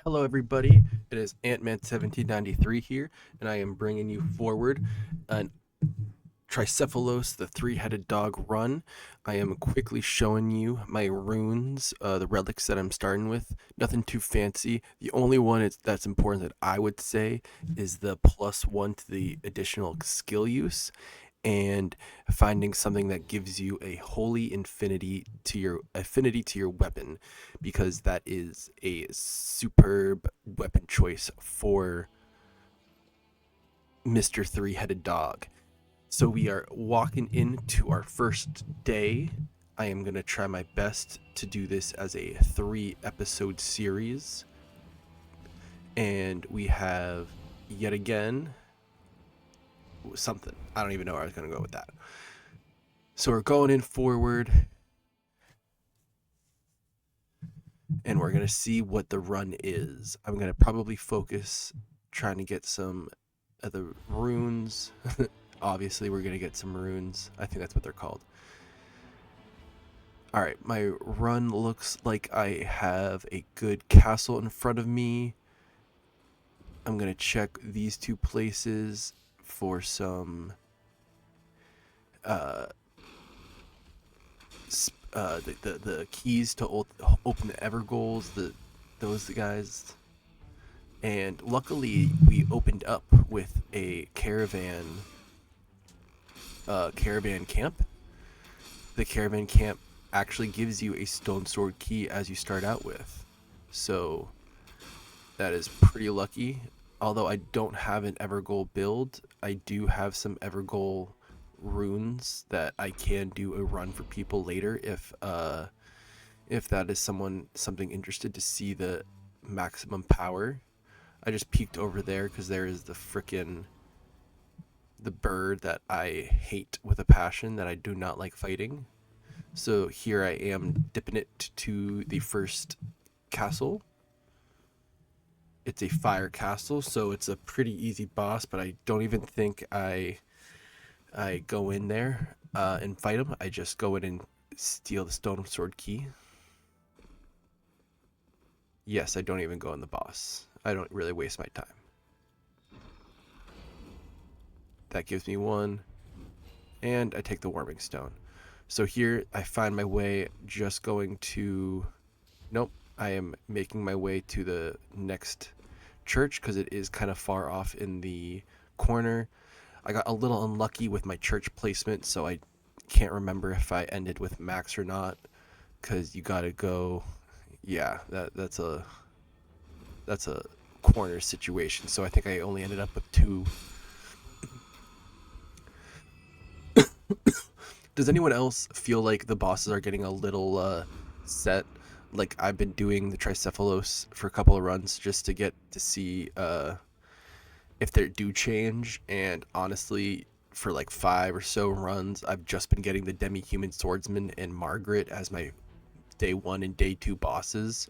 Hello everybody, it is Ant-Man 1793 here, and I am bringing you forward an Tricephalos, the three-headed dog run. I am quickly showing you my runes, the relics that I'm starting with. Nothing too fancy. The only one that's important that I would say is the +1 to the additional skill use, and finding something that gives you a holy affinity to your weapon, because that is a superb weapon choice for Mr. Three-Headed Dog. So we are walking into our first day. I am going to try my best to do this as a 3-episode series. And we have yet again something. I don't even know where I was going to go with that. So we're going in forward, and we're going to see what the run is. I'm going to probably focus trying to get some of the runes. Obviously, we're going to get some runes. I think that's what they're called. All right, my run looks like I have a good castle in front of me. I'm going to check these two places for some uh, the keys to open the Evergoals, those guys. And luckily, we opened up with a caravan camp. The caravan camp actually gives you a stone sword key as you start out with, so that is pretty lucky. Although I don't have an Evergoal build, I do have some Evergoal runes that I can do a run for people later if that is something interested to see the maximum power. I just peeked over there because there is the bird that I hate with a passion, that I do not like fighting. So here I am dipping it to the first castle. It's a fire castle, so it's a pretty easy boss, but I don't even think I go in there and fight him. I just go in and steal the stone sword key. Yes, I don't even go in the boss. I don't really waste my time. That gives me one, and I take the warming stone. So here I find my way just going to... Nope, I am making my way to the next church because it is kind of far off in the corner. I got a little unlucky with my church placement, so I can't remember if I ended with max or not, because you gotta go... Yeah, that's a corner situation, so I think I only ended up with 2. Does anyone else feel like the bosses are getting a little set? Like, I've been doing the Tricephalos for a couple of runs just to get to see if they do change, and honestly, for like 5 or so runs, I've just been getting the Demi-Human Swordsman and Margaret as my day 1 and day 2 bosses.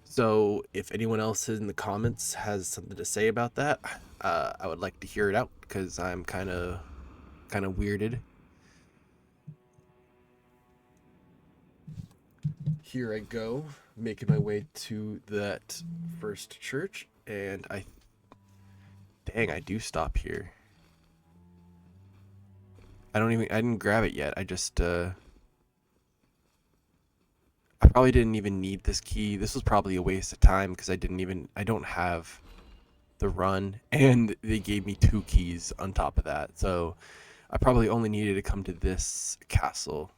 So if anyone else in the comments has something to say about that, I would like to hear it out, because I'm kind of weirded. Here I go, making my way to that first church, and I do stop here. I didn't grab it yet. I probably didn't even need this key. This was probably a waste of time because I don't have the run, and they gave me 2 keys on top of that. So I probably only needed to come to this castle.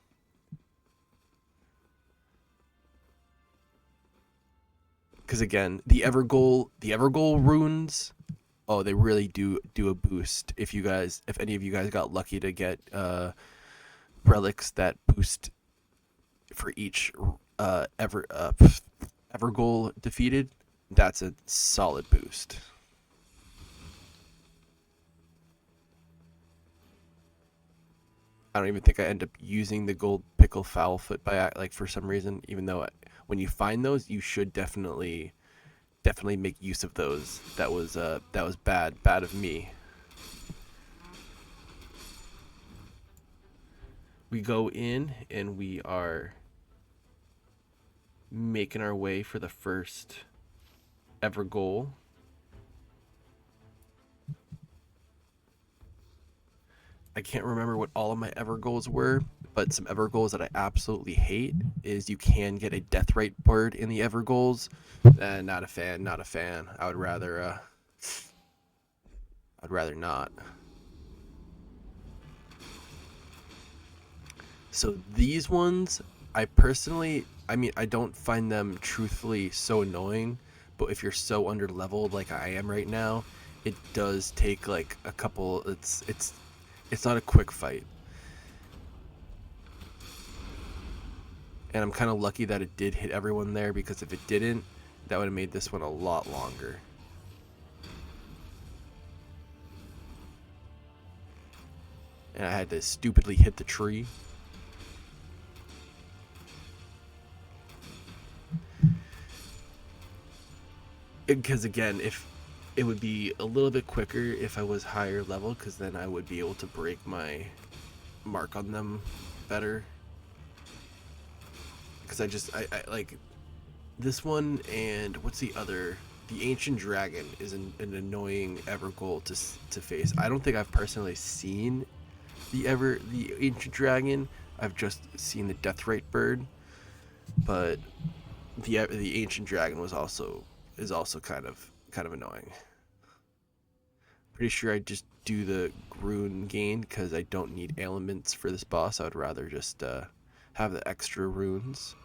Because again, the Evergoal runes, oh, they really do a boost. If any of you guys got lucky to get relics that boost for each Evergoal defeated, that's a solid boost. I don't even think I end up using the gold pickle foulfoot by like for some reason, even though when you find those, you should definitely make use of those. That was bad of me. We go in and we are making our way for the first ever goal. I can't remember what all of my ever goals were, but some ever goals that I absolutely hate is you can get a death rate bird in the ever goals. Not a fan, not a fan. I'd rather not. So these ones, I personally, I mean, I don't find them truthfully so annoying, but if you're so under leveled like I am right now, it does take like a couple, it's not a quick fight. And I'm kind of lucky that it did hit everyone there, because if it didn't, that would have made this one a lot longer. And I had to stupidly hit the tree. Because again, if it would be a little bit quicker if I was higher level, because then I would be able to break my mark on them better. Because I like this one, and what's the other? The Ancient Dragon is an annoying ever goal to face. I don't think I've personally seen the Ancient Dragon. I've just seen the Death Rate bird, but the Ancient Dragon is also kind of annoying. Pretty sure I just do the rune gain because I don't need ailments for this boss. I would rather just have the extra runes.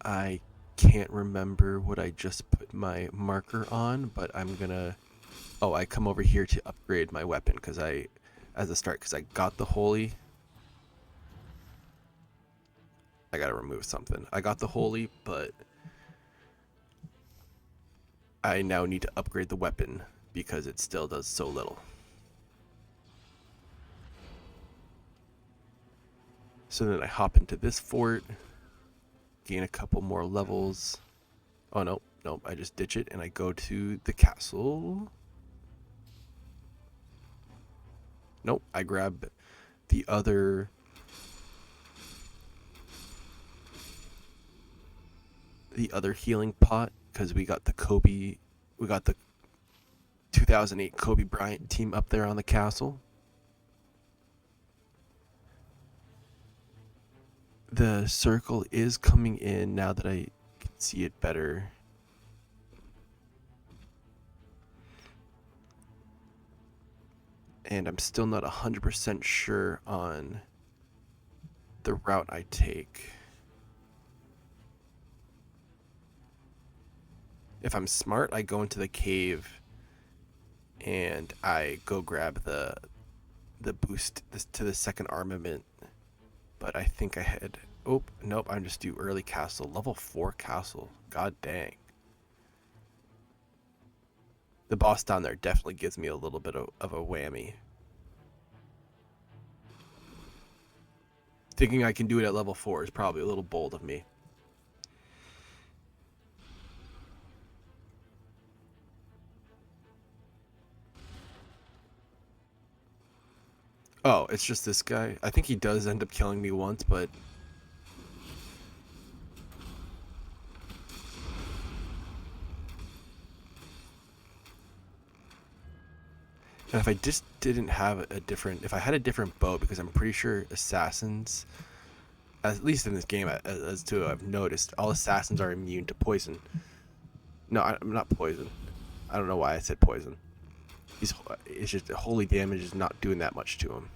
I can't remember what I just put my marker on, but I'm gonna... Oh, I come over here to upgrade my weapon because I got the holy. I gotta remove something. I got the holy, but I now need to upgrade the weapon because it still does so little. So then I hop into this fort, gain a couple more levels. Oh no, nope, I just ditch it and I go to the castle. Nope, I grab the other healing pot because we got the 2008 Kobe Bryant team up there on the castle. The circle is coming in now that I can see it better. And I'm still not 100% sure on the route I take. If I'm smart, I go into the cave and I go grab the boost to the second armament. But I think I had... Oh, nope, I'm just do early castle. Level 4 castle. God dang. The boss down there definitely gives me a little bit of a whammy. Thinking I can do it at level 4 is probably a little bold of me. Oh, it's just this guy. I think he does end up killing me once, but... And if I just didn't have if I had a different bow, because I'm pretty sure assassins, at least in this game, as to I've noticed, all assassins are immune to poison. No, I'm not poison. I don't know why I said poison. It's just holy damage is not doing that much to him.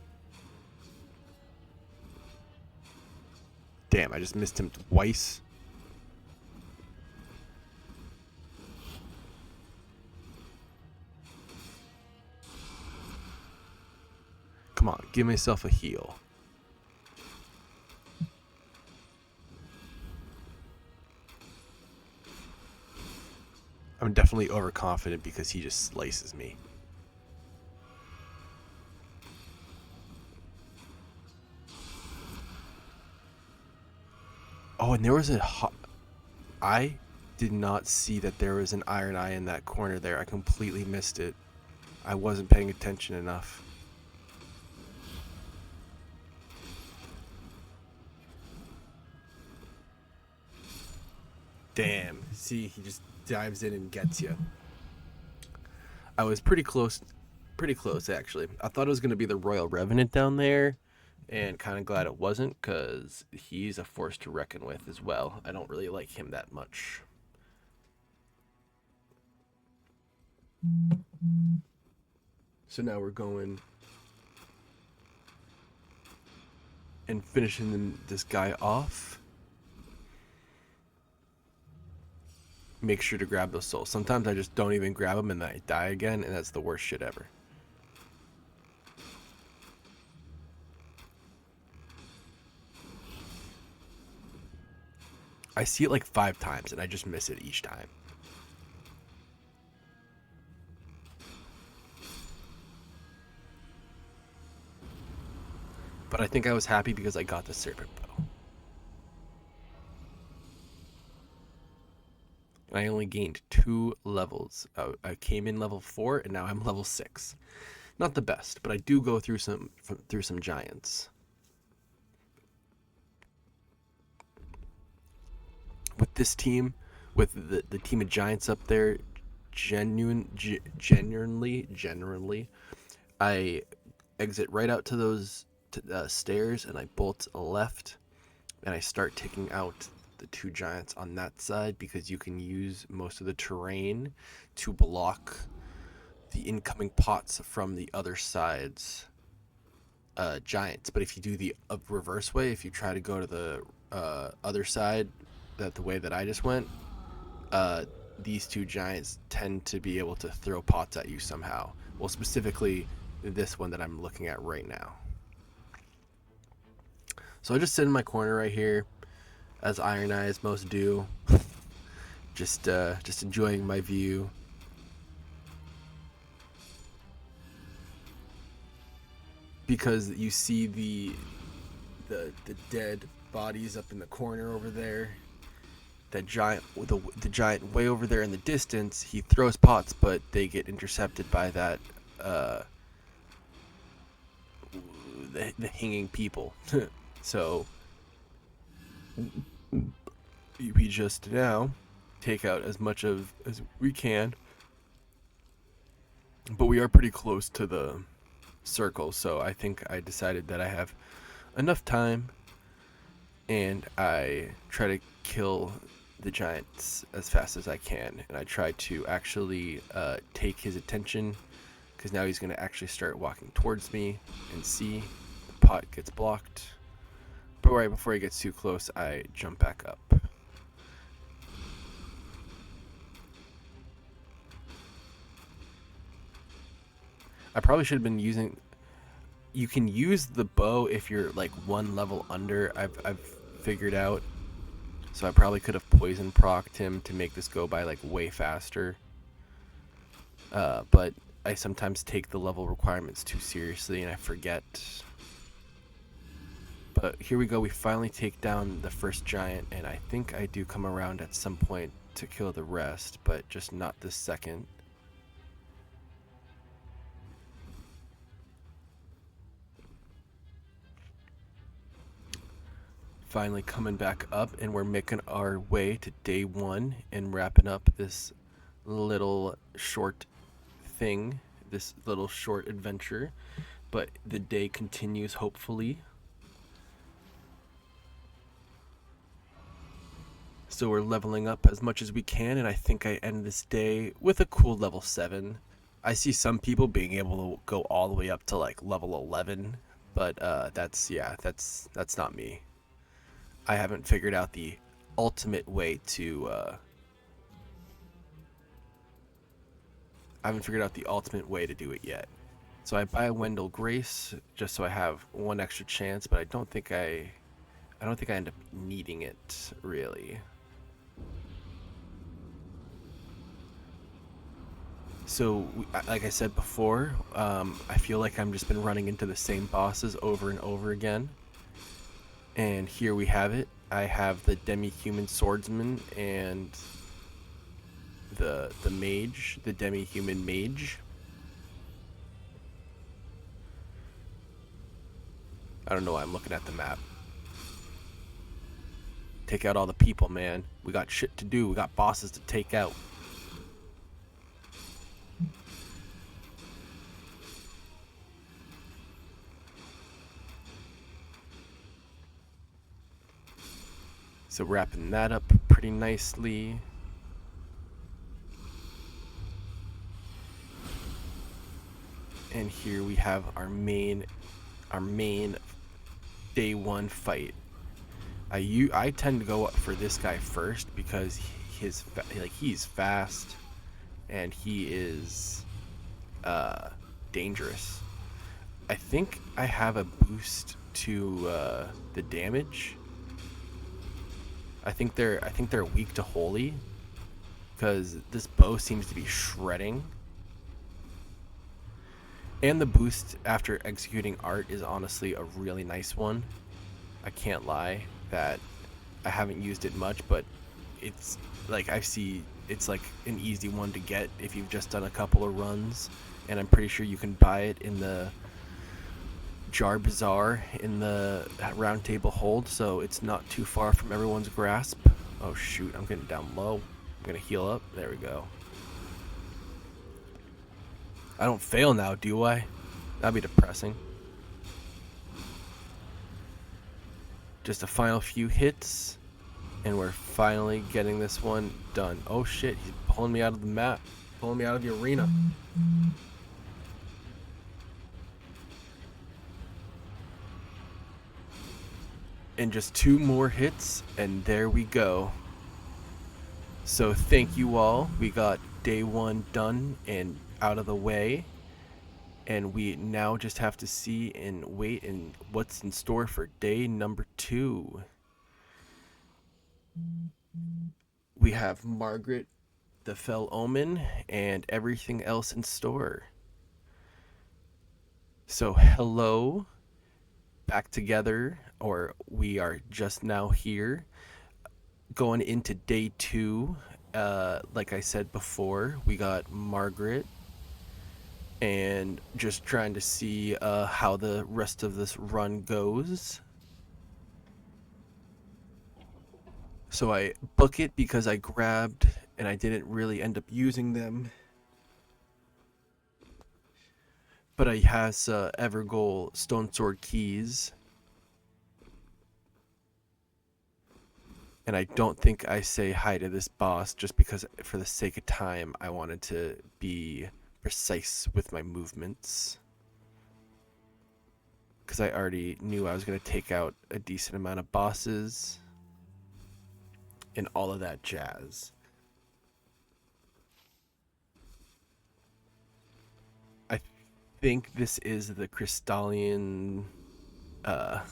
Damn, I just missed him twice. Come on, give myself a heal. I'm definitely overconfident because he just slices me. Oh, and there was I did not see that there was an Ironeye in that corner there. I completely missed it. I wasn't paying attention enough. Damn. See, he just dives in and gets you. I was pretty close actually. I thought it was going to be the Royal Revenant down there, and kind of glad it wasn't, because he's a force to reckon with as well. I don't really like him that much. So now we're going and finishing this guy off. Make sure to grab those souls. Sometimes I just don't even grab them and I die again, and that's the worst shit ever. I see it like 5 times and I just miss it each time. But I think I was happy because I got the serpent bow. I only gained 2 levels. I came in level 4 and now I'm level 6. Not the best, but I do go through some giants. With this team, with the team of giants up there, genuinely, I exit right out to those stairs and I bolt left, and I start taking out the 2 giants on that side, because you can use most of the terrain to block the incoming pots from the other side's giants. But if you do the reverse way, if you try to go to the other side, the way that I just went, these 2 giants tend to be able to throw pots at you somehow. Well, specifically this one that I'm looking at right now. So I just sit in my corner right here, as Ironeye as most do, just enjoying my view. Because you see the dead bodies up in the corner over there. That giant, the giant way over there in the distance, he throws pots, but they get intercepted by that the hanging people. So we just now take out as much as we can, but we are pretty close to the circle, so I think I decided that I have enough time, and I try to kill the giants as fast as I can, and I try to actually take his attention, because now he's going to actually start walking towards me, and see the pot gets blocked. But right before he gets too close, I jump back up. I probably should have been using... You can use the bow if you're like 1 level under, I've figured out. So I probably could have poison procced him to make this go by like way faster. But I sometimes take the level requirements too seriously and I forget. But here we go, we finally take down the first giant, and I think I do come around at some point to kill the rest, but just not this second. Finally coming back up, and we're making our way to day 1 and wrapping up this little short thing, this little short adventure. But the day continues, hopefully. So we're leveling up as much as we can, and I think I end this day with a cool level 7. I see some people being able to go all the way up to like level 11, but that's not me. I haven't figured out the ultimate way to do it yet. So I buy a Wendell Grace just so I have 1 extra chance, but I don't think I end up needing it really. So, like I said before, I feel like I'm just been running into the same bosses over and over again. And here we have it. I have the demi-human swordsman and the mage, the demi-human mage. I don't know why I'm looking at the map. Take out all the people, man. We got shit to do. We got bosses to take out. So wrapping that up pretty nicely. And here we have our main day one fight. I tend to go up for this guy first because he's fast and he is dangerous. I think I have a boost to the damage. I think they're weak to holy because this bow seems to be shredding. And the boost after executing art is honestly a really nice one. I can't lie that I haven't used it much, but it's like it's like an easy one to get if you've just done a couple of runs, and I'm pretty sure you can buy it in the Jar Bazaar in the Roundtable Hold, so it's not too far from everyone's grasp. Oh shoot, I'm getting down low. I'm gonna heal up. There we go. I don't fail now, do I? That'd be depressing. Just a final few hits, and we're finally getting this one done. Oh shit, he's pulling me out of the map. Pulling me out of the arena. And just 2 more hits, and there we go. So thank you all. We got day 1 done and out of the way, and we now just have to see and wait and what's in store for day number 2. We have Margaret, the Fell Omen, and everything else in store. So hello, back together, or we are just now here going into day 2. Like I said before, we got Margaret, and just trying to see how the rest of this run goes. So I book it because I grabbed and I didn't really end up using them, but I has Evergold Stone Sword keys, and I don't think I say hi to this boss just because for the sake of time I wanted to be precise with my movements, because I already knew I was going to take out a decent amount of bosses and all of that jazz. I think this is the Crystalline the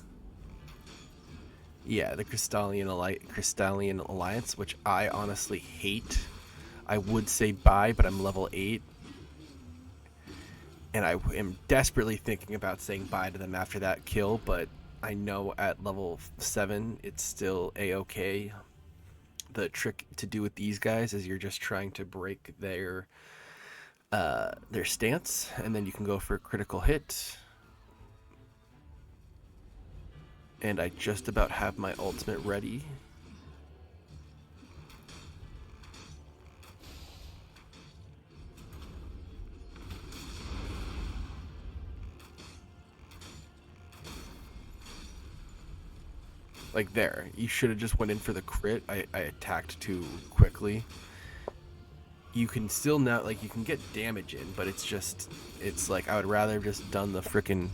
Crystalline Alliance, which I honestly hate. I would say bye, but I'm level 8. And I am desperately thinking about saying bye to them after that kill, but I know at level 7 it's still a-okay. The trick to do with these guys is you're just trying to break their stance, and then you can go for a critical hit. And I just about have my ultimate ready. Like there, you should have just went in for the crit. I attacked too quickly. You can still now, like, you can get damage in, but it's like I would rather have just done the frickin'.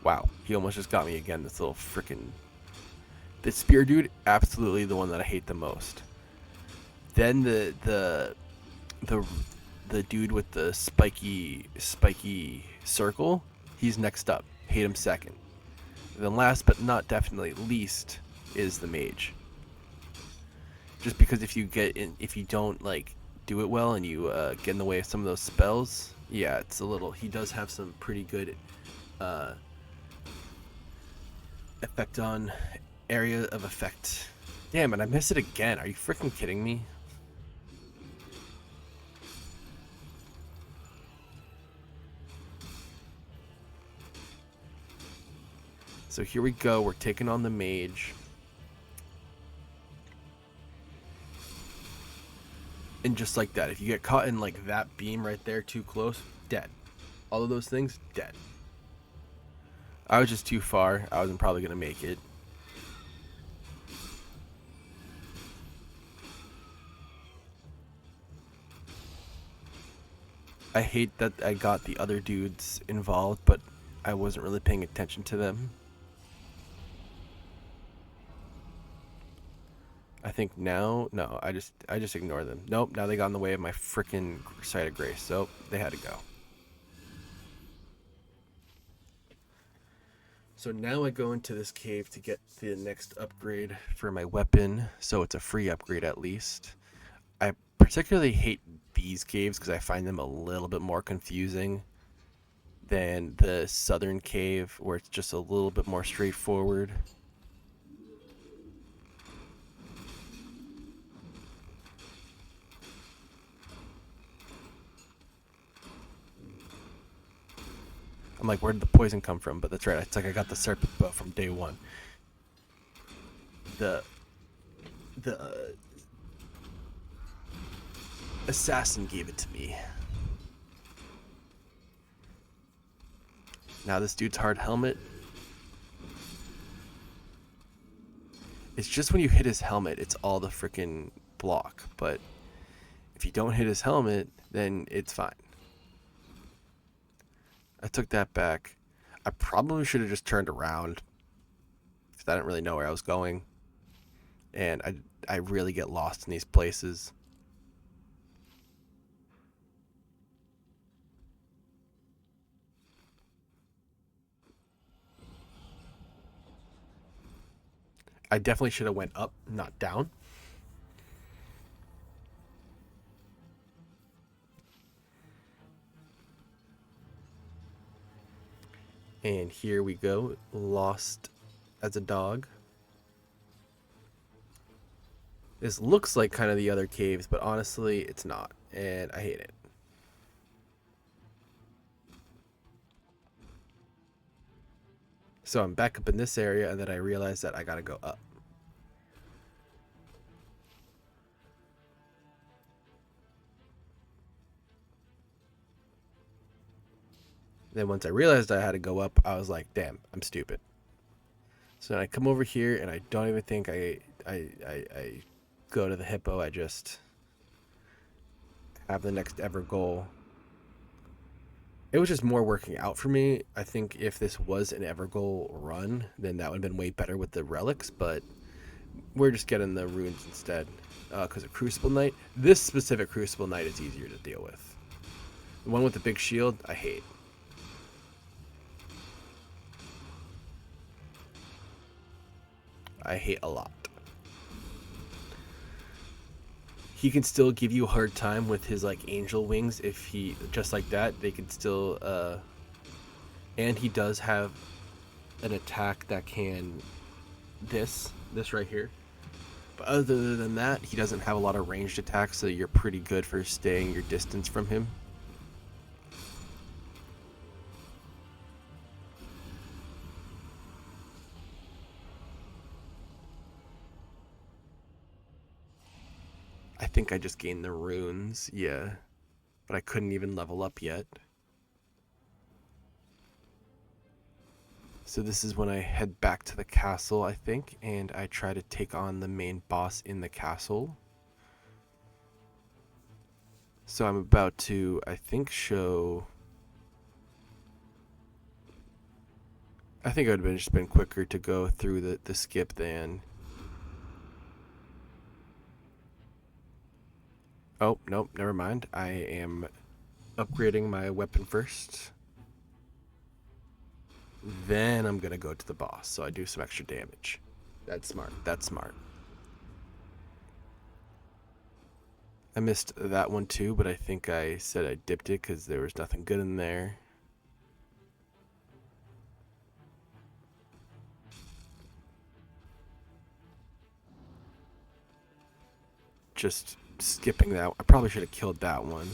Wow, he almost just got me again, this little frickin'. This spear dude, absolutely the one that I hate the most. Then the dude with the spiky circle, he's next up. Hate him second. And then last but not definitely least is the mage. Just because if you don't like do it well and you get in the way of some of those spells, yeah, it's a little. He does have some pretty good effect on area of effect. Damn it, I missed it again. Are you freaking kidding me? So here we go. We're taking on the mage. And just like that, if you get caught in like that beam right there too close, dead. All of those things, dead. I was just too far. I wasn't probably going to make it. I hate that I got the other dudes involved, but I wasn't really paying attention to them. I think now, no, I just ignore them. Nope, now they got in the way of my freaking site of grace, so they had to go. So now I go into this cave to get the next upgrade for my weapon, so it's a free upgrade at least. I particularly hate these caves because I find them a little bit more confusing than the southern cave, where it's just a little bit more straightforward. I'm like, where did the poison come from? But that's right, it's like I got the serpent bow from day one. The assassin gave it to me. Now this dude's hard helmet. It's just when you hit his helmet, it's all the freaking block. But if you don't hit his helmet, then it's fine. I took that back. I probably should have just turned around, because I didn't really know where I was going. And I really get lost in these places. I definitely should have went up, not down. And here we go, lost as a dog. This looks like kind of the other caves, but honestly, it's not, and I hate it. So I'm back up in this area, and then I realize that I gotta go up. Then once I realized I had to go up, I was like, damn, I'm stupid. So I come over here, and I don't even think I go to the hippo. I just have the next ever goal. It was just more working out for me. I think if this was an ever goal run, then that would have been way better with the relics, but we're just getting the runes instead. Because of Crucible Knight. This specific Crucible Knight is easier to deal with. The one with the big shield, I hate. I hate a lot. He can still give you a hard time with his like angel wings if he just like that. They can still and he does have an attack that can this right here. But other than that, he doesn't have a lot of ranged attacks, so you're pretty good for staying your distance from him. I think I just gained the runes, yeah. But I couldn't even level up yet. So this is when I head back to the castle, I think, and I try to take on the main boss in the castle. So I'm about to, I think, show... I think it would have just been quicker to go through the skip than... Oh, nope, never mind. I am upgrading my weapon first. Then I'm going to go to the boss, so I do some extra damage. That's smart. That's smart. I missed that one too, but I think I said I dipped it because there was nothing good in there. Just skipping that. I probably should have killed that one.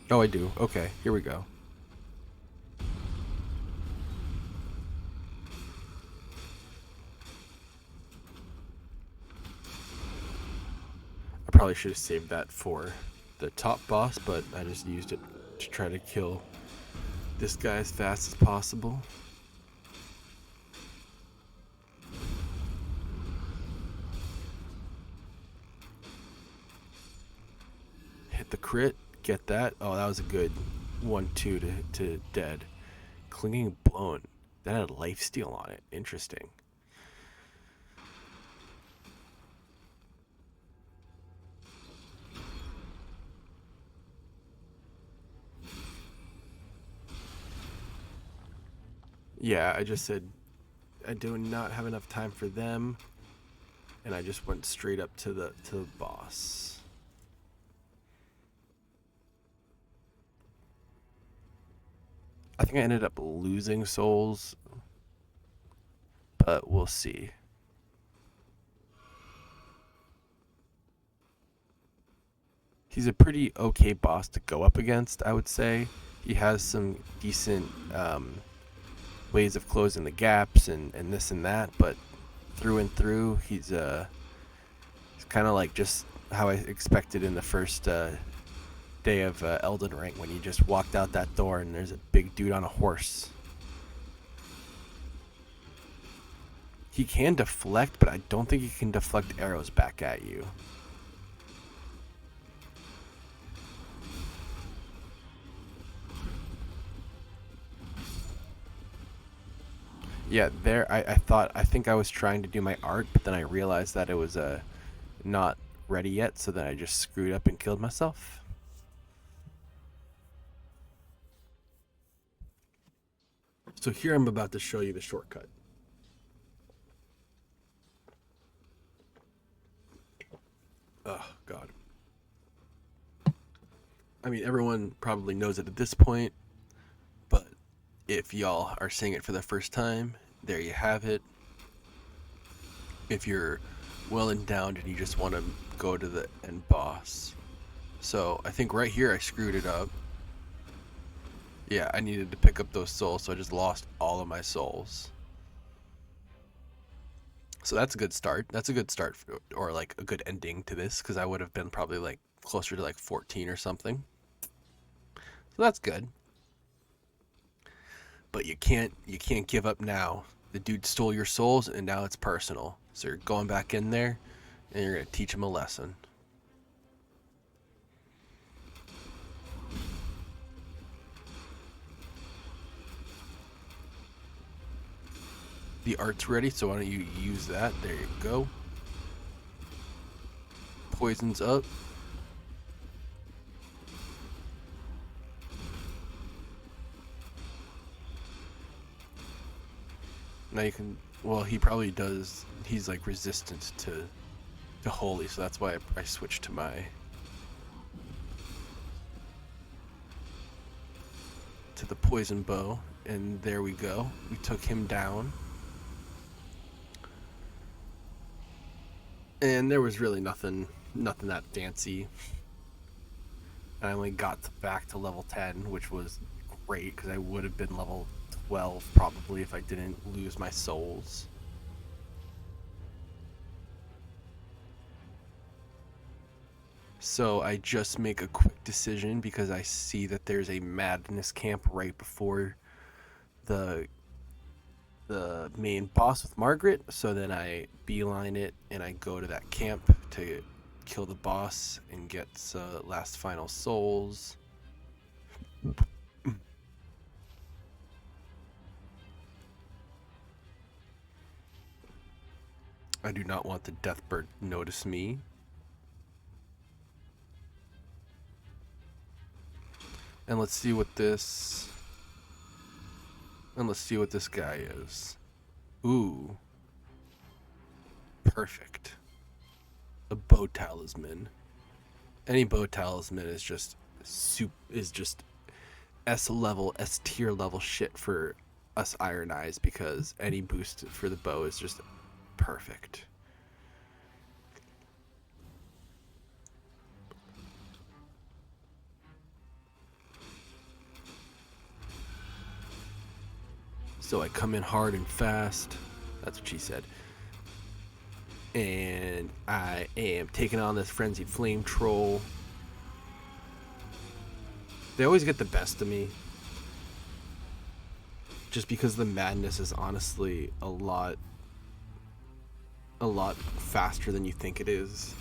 Oh, I do. Okay, here we go. I probably should have saved that for the top boss, but I just used it to try to kill this guy as fast as possible. Hit the crit, get that. Oh, that was a good 1-2 to dead. Clinging blown. That had lifesteal on it. Interesting. Yeah, I just said I do not have enough time for them, and I just went straight up to the boss. I think I ended up losing souls, but we'll see. He's a pretty okay boss to go up against, I would say. He has some decent ways of closing the gaps and this and that, but through and through, he's kind of like just how I expected in the first day of Elden Ring, when you just walked out that door and there's a big dude on a horse. He can deflect, but I don't think he can deflect arrows back at you. Yeah, there, I think I was trying to do my art, but then I realized that it was not ready yet, so then I just screwed up and killed myself. So here I'm about to show you the shortcut. Oh, God. I mean, everyone probably knows it at this point, but if y'all are seeing it for the first time, there you have it. If you're well endowed and you just want to go to the end boss. So I think right here I screwed it up. Yeah, I needed to pick up those souls, so I just lost all of my souls. So that's a good start. That's a good start, or like a good ending to this, because I would have been probably like closer to like 14 or something. So that's good. But you can't give up now. The dude stole your souls, and now it's personal. So you're going back in there, and you're gonna teach him a lesson. The art's ready, so why don't you use that? There you go. Poison's up. Now you can, well, he probably does, he's like resistant to holy, so that's why I switched to the poison bow, and there we go. We took him down. And there was really nothing that fancy. I only got back to level 10, which was great, because I would have been level 12 probably if I didn't lose my souls. So I just make a quick decision because I see that there's a madness camp right before the main boss with Margaret, so then I beeline it and I go to that camp to kill the boss and get last final souls. I do not want the Deathbird to notice me. And let's see what this guy is. Ooh. Perfect. A bow talisman. Any bow talisman is just S level, S tier level shit for us Ironeyes, because any boost for the bow is just perfect. So I come in hard and fast. That's what she said. And I am taking on this frenzied flame troll. They always get the best of me. Just because the madness is honestly a lot faster than you think it is.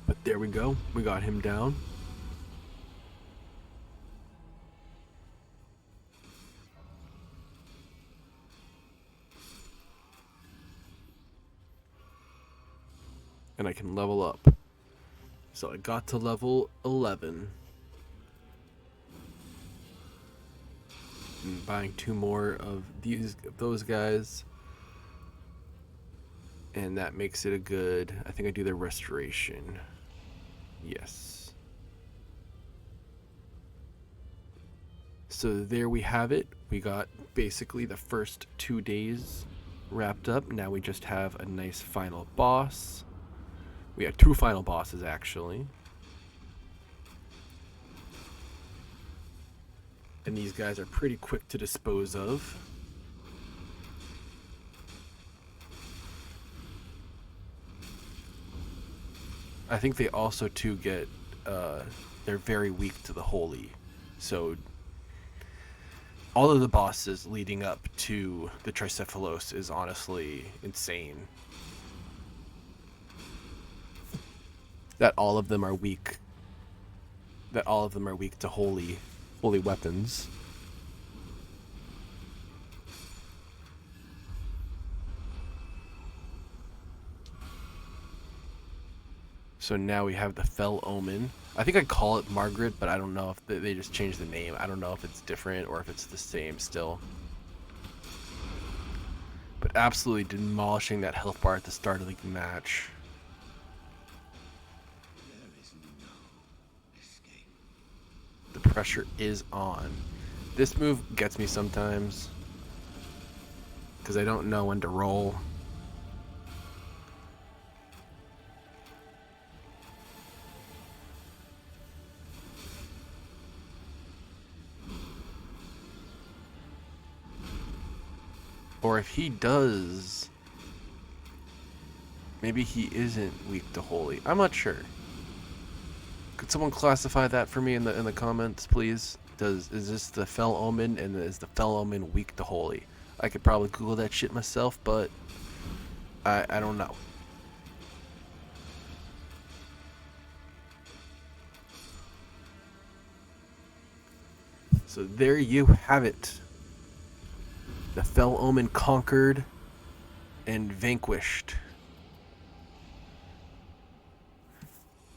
But there we go. We got him down. And I can level up. So I got to level 11. I'm buying 2 more of those guys. And that makes it a good, I think I do the restoration. Yes. So there we have it. We got basically the first 2 days wrapped up. Now we just have a nice final boss. We had 2 final bosses actually. And these guys are pretty quick to dispose of. I think they also too get, they're very weak to the holy. So all of the bosses leading up to the Tricephalos is honestly insane. That all of them are weak. That all of them are weak to holy weapons. So now we have the Fell Omen. I think I call it Margaret, but I don't know if they just changed the name. I don't know if it's different or if it's the same still. But absolutely demolishing that health bar at the start of the match. The pressure is on. This move gets me sometimes because I don't know when to roll. Or if he does, maybe he isn't weak to holy. I'm not sure. Could someone classify that for me in the comments, please? Is this the Fell Omen, and is the Fell Omen weak to holy? I could probably Google that shit myself, but I don't know. So there you have it. The Fell Omen conquered and vanquished.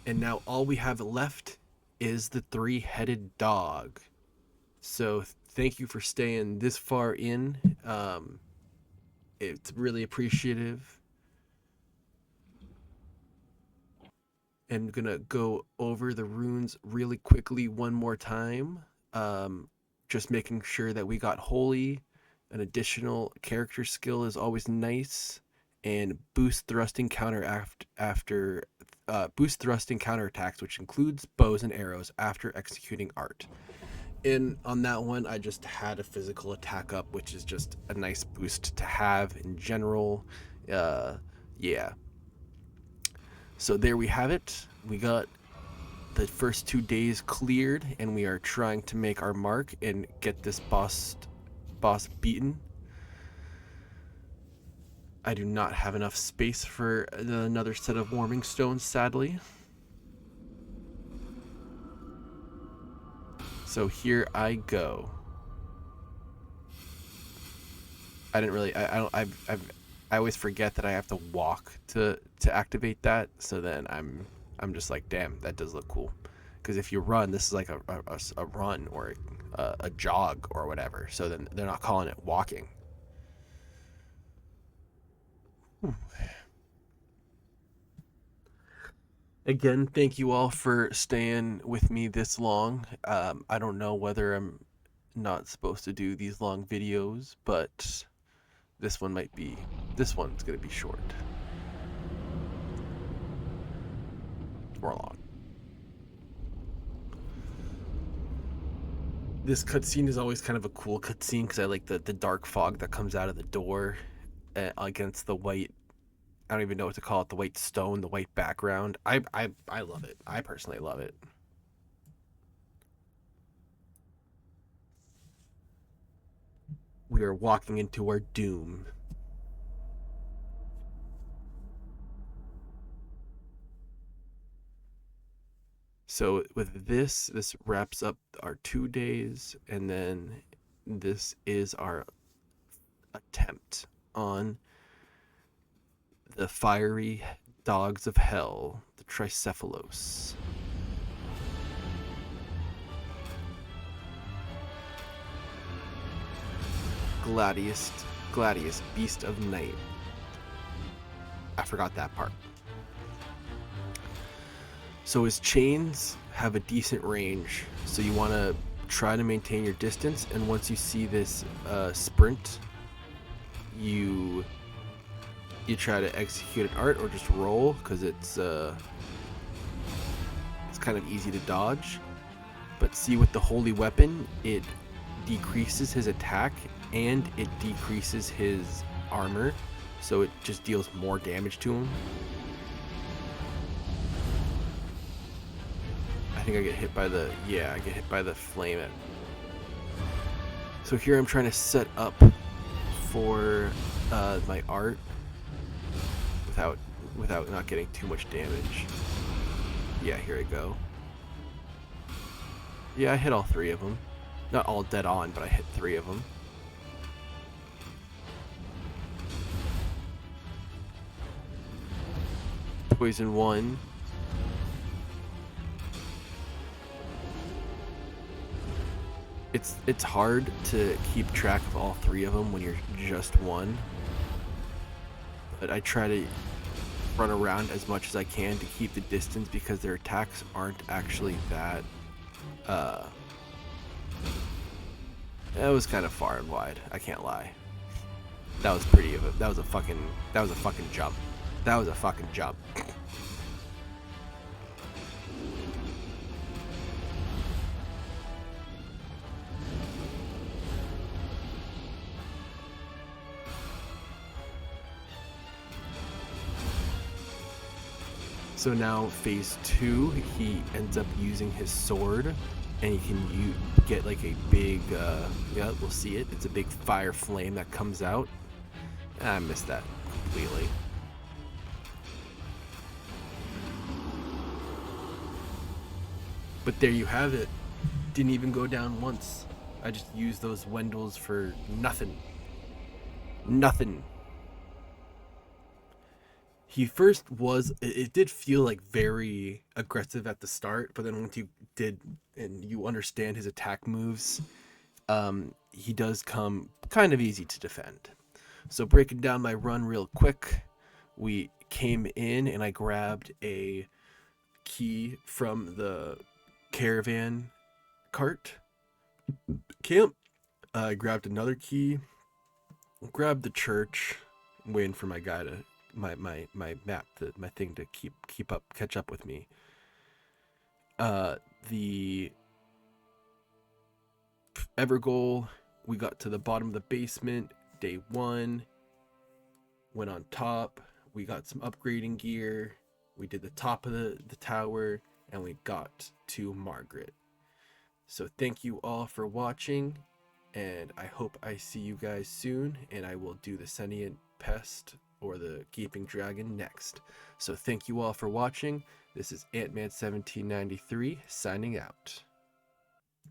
And now all we have left is the 3-headed dog. So thank you for staying this far in. It's really appreciative. I'm gonna go over the runes really quickly one more time. Just making sure that we got holy. An additional character skill is always nice, and boost thrusting boost thrusting counterattacks, which includes bows and arrows after executing art. And on that one, I just had a physical attack up, which is just a nice boost to have in general. Yeah. So there we have it. We got the first 2 days cleared, and we are trying to make our mark and get this boss beaten. I do not have enough space for another set of warming stones, sadly. So here I go. I didn't really. I always forget that I have to walk to activate that. So then I'm just like, damn, that does look cool. Because if you run, this is like a run or a jog or whatever. So then they're not calling it walking. Again, thank you all for staying with me this long. I don't know whether I'm not supposed to do these long videos, but this one's gonna be short. Warlock. This cutscene is always kind of a cool cutscene because I like the dark fog that comes out of the door against the white. I don't even know what to call it. The white stone, the white background. I love it. I personally love it. We are walking into our doom. So with this wraps up our 2 days, and then this is our attempt on the fiery dogs of hell, the Tricephalos. Gladius, beast of night. I forgot that part. So his chains have a decent range, so you want to try to maintain your distance, and once you see this sprint, you try to execute an art or just roll, because it's kind of easy to dodge. But see, with the holy weapon, it decreases his attack and it decreases his armor, so it just deals more damage to him. I think I get hit by the, yeah, I get hit by the flame. So here I'm trying to set up for my art without not getting too much damage. Yeah, here I go. Yeah, I hit all 3 of them. Not all dead on, but I hit 3 of them. Poison 1. It's hard to keep track of all 3 of them when you're just one. But I try to run around as much as I can to keep the distance, because their attacks aren't actually that that was kind of far and wide, I can't lie. That was pretty of a, that was a fucking jump. That was a fucking jump. So now phase 2, he ends up using his sword, and he can get like a big, yeah, we'll see it. It's a big fire flame that comes out. I missed that completely. But there you have it. Didn't even go down once. I just used those Wendels for nothing. Nothing. He first was, it did feel like very aggressive at the start, but then once you did and you understand his attack moves, he does come kind of easy to defend. So breaking down my run real quick, we came in and I grabbed a key from the caravan cart camp. I grabbed another key, grabbed the church. I'm waiting for my guy to my map, my thing to catch up with me. The Evergoal, we got to the bottom of the basement, day 1, went on top, we got some upgrading gear, we did the top of the tower, and we got to Margaret. So thank you all for watching, and I hope I see you guys soon, and I will do the Sentient Pest or the Gaping Dragon next. So thank you all for watching. This is Ant-Man 1793 signing out.